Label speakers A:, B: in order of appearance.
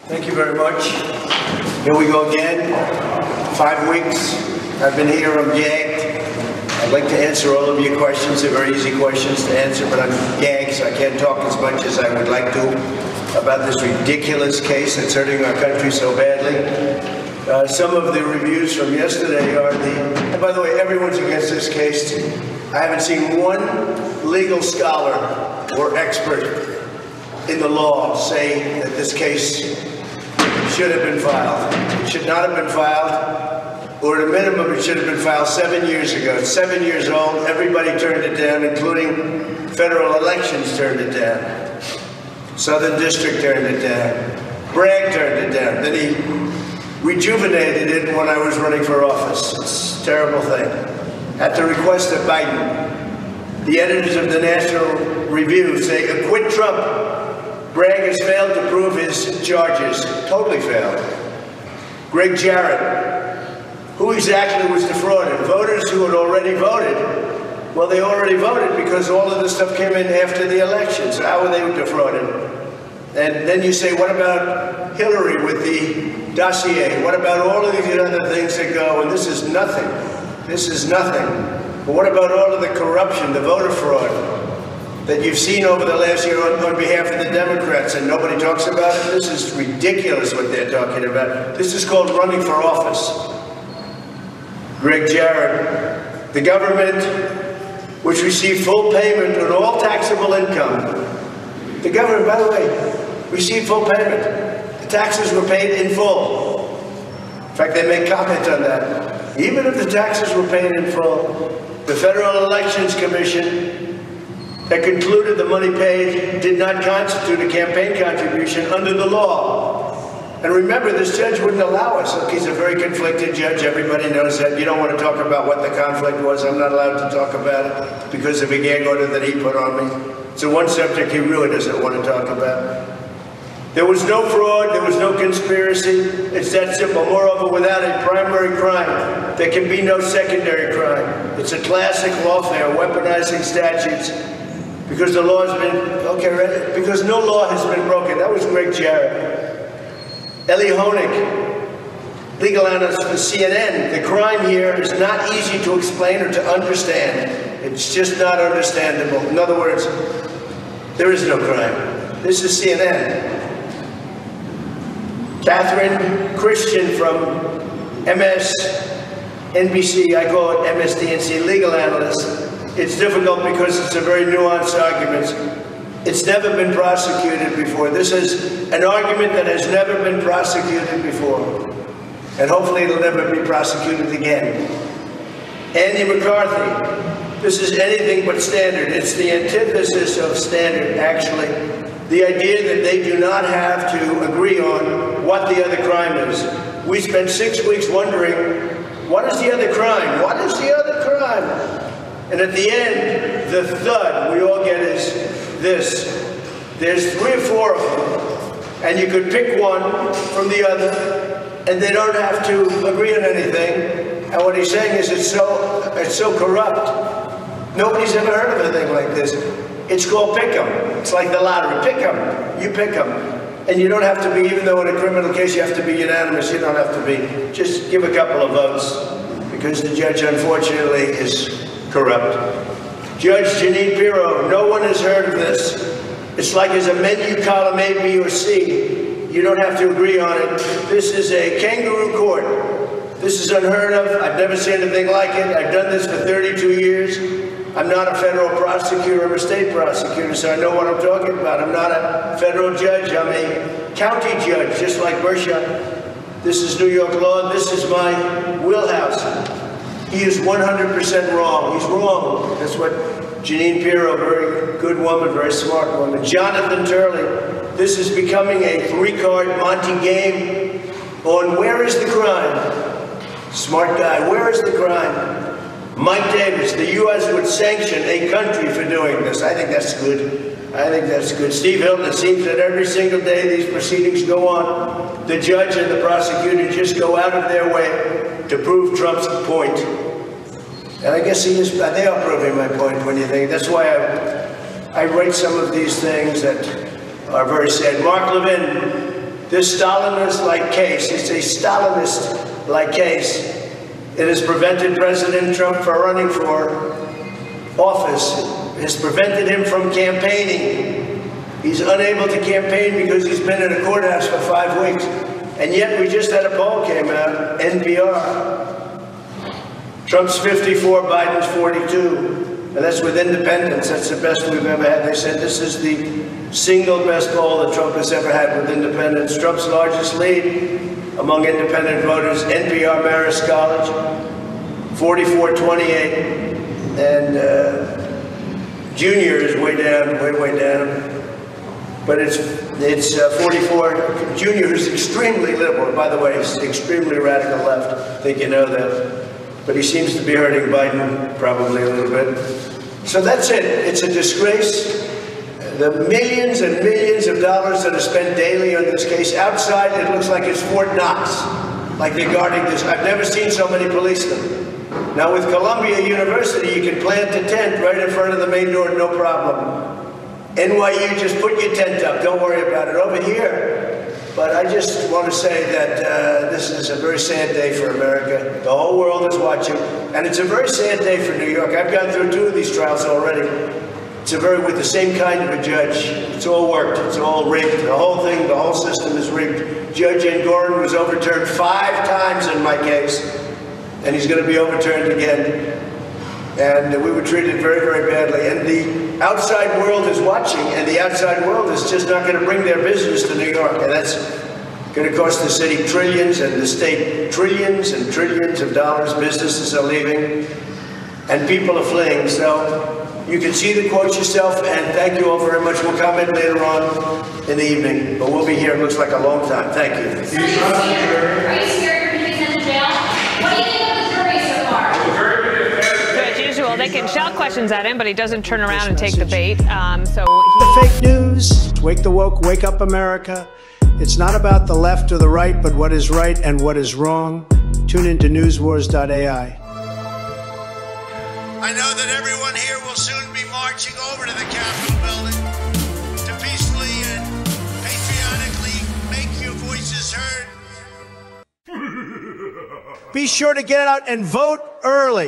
A: Thank you very much. Here we go again. 5 weeks. I've been here. I'm gagged. I'd like to answer all of your questions. They're very easy questions to answer, but I'm gagged, so I can't talk as much as I would like to about this ridiculous case that's hurting our country so badly. Some of the reviews from yesterday are and by the way, everyone's against this case. I haven't seen one legal scholar or expert in the law say that this case should have been filed. It should not have been filed, or at a minimum, it should have been filed 7 years ago. It's 7 years old. Everybody turned it down, including federal elections turned it down. Southern District turned it down. Bragg turned it down. Then he rejuvenated it when I was running for office. It's a terrible thing. At the request of Biden, the editors of the National Review say, acquit Trump. Bragg has failed to prove his charges. Totally failed. Greg Jarrett, who exactly was defrauded? Voters who had already voted. Well, they already voted because all of this stuff came in after the election. So how were they defrauded? And then you say, what about Hillary with the dossier? What about all of these other things that go? And this is nothing. This is nothing. But what about all of the corruption, the voter fraud that you've seen over the last year on behalf of the Democrats, and nobody talks about it? This is ridiculous what they're talking about. This is called running for office. Greg Jarrett, the government, which received full payment on all taxable income. The government, by the way, received full payment. The taxes were paid in full. In fact, they make comment on that. Even if the taxes were paid in full, the Federal Elections Commission that concluded the money paid did not constitute a campaign contribution under the law. And remember, this judge wouldn't allow us. Look, he's a very conflicted judge. Everybody knows that. You don't want to talk about what the conflict was. I'm not allowed to talk about it because of a gag order that he put on me. So one subject he really doesn't want to talk about. There was no fraud. There was no conspiracy. It's that simple. Moreover, without a primary crime, there can be no secondary crime. It's a classic lawfare, weaponizing statutes. Because the law has been, okay, ready? Because no law has been broken. That was Greg Jarrett. Ellie Honig, legal analyst for CNN. The crime here is not easy to explain or to understand. It's just not understandable. In other words, there is no crime. This is CNN. Catherine Christian from MSNBC, I call it MSDNC, legal analyst. It's difficult because it's a very nuanced argument. It's never been prosecuted before. This is an argument that has never been prosecuted before. And hopefully it'll never be prosecuted again. Andy McCarthy, this is anything but standard. It's the antithesis of standard, actually. The idea that they do not have to agree on what the other crime is. We spent 6 weeks wondering, what is the other crime? What is the other crime? And at the end, the thud we all get is this. There's 3 or 4 of them, and you could pick one from the other, and they don't have to agree on anything. And what he's saying is it's so corrupt. Nobody's ever heard of a thing like this. It's called pick 'em. It's like the lottery. Pick 'em. You pick 'em. And you don't have to be, even though in a criminal case you have to be unanimous, you don't have to be. Just give a couple of votes, because the judge, unfortunately, is corrupt. Judge Jeanine Pirro, no one has heard of this. It's like as a menu column A, B, or C. You don't have to agree on it. This is a kangaroo court. This is unheard of. I've never seen anything like it. I've done this for 32 years. I'm not a federal prosecutor. I'm a state prosecutor, so I know what I'm talking about. I'm not a federal judge. I'm a county judge, just like Bersha. This is New York law. This is my wheelhouse. He is 100% wrong. He's wrong. That's what Jeanine Pirro, very good woman, very smart woman. Jonathan Turley, this is becoming a 3-card Monte game on where is the crime? Smart guy, where is the crime? Mike Davis, the U.S. would sanction a country for doing this. I think that's good. I think that's good. Steve Hilton, it seems that every single day these proceedings go on, the judge and the prosecutor just go out of their way to prove Trump's point. And I guess they are proving my point when you think. That's why I write some of these things that are very sad. Mark Levin, this Stalinist-like case, it's a Stalinist-like case. It has prevented President Trump from running for office. It has prevented him from campaigning. He's unable to campaign because he's been in a courthouse for 5 weeks. And yet we just had a poll came out, NPR. Trump's 54, Biden's 42. And that's with independents. That's the best we've ever had. They said this is the single best poll that Trump has ever had with independents. Trump's largest lead among independent voters, NPR Marist College, 44-28. And Junior is way down, way down. But it's 44. Junior is extremely liberal. By the way, he's extremely radical left. I think you know that. But he seems to be hurting Biden probably a little bit. So that's it. It's a disgrace. The millions and millions of dollars that are spent daily on this case. Outside, it looks like it's Fort Knox, like they're guarding this. I've never seen so many policemen. Now with Columbia University, you can plant a tent right in front of the main door, no problem. NYU, just put your tent up. Don't worry about it. Over here, but I just want to say that this is a very sad day for America. The whole world is watching, and it's a very sad day for New York. I've gone through 2 of these trials already. It's with the same kind of a judge. It's all worked. It's all rigged. The whole thing, the whole system is rigged. Judge Engoron was overturned 5 times in my case, and he's going to be overturned again. And we were treated very, very badly. And the outside world is watching, and the outside world is just not going to bring their business to New York. And that's going to cost the city trillions and the state trillions and trillions of dollars. Businesses are leaving, and people are fleeing. So you can see the quotes yourself, and thank you all very much. We'll comment later on in the evening, but we'll be here, it looks like a long time. Thank you.
B: Are you scared you're going to be sent to jail? What do you think of the jury so far?
C: As usual, they can shout questions at him, but he doesn't turn around and take the bait.
D: Fake news, wake the woke, wake up America. It's not about the left or the right, but what is right and what is wrong. Tune into newswars.ai.
A: I know that everyone here will soon be marching over to the Capitol building to peacefully and patriotically make your voices heard.
D: Be sure to get out and vote early.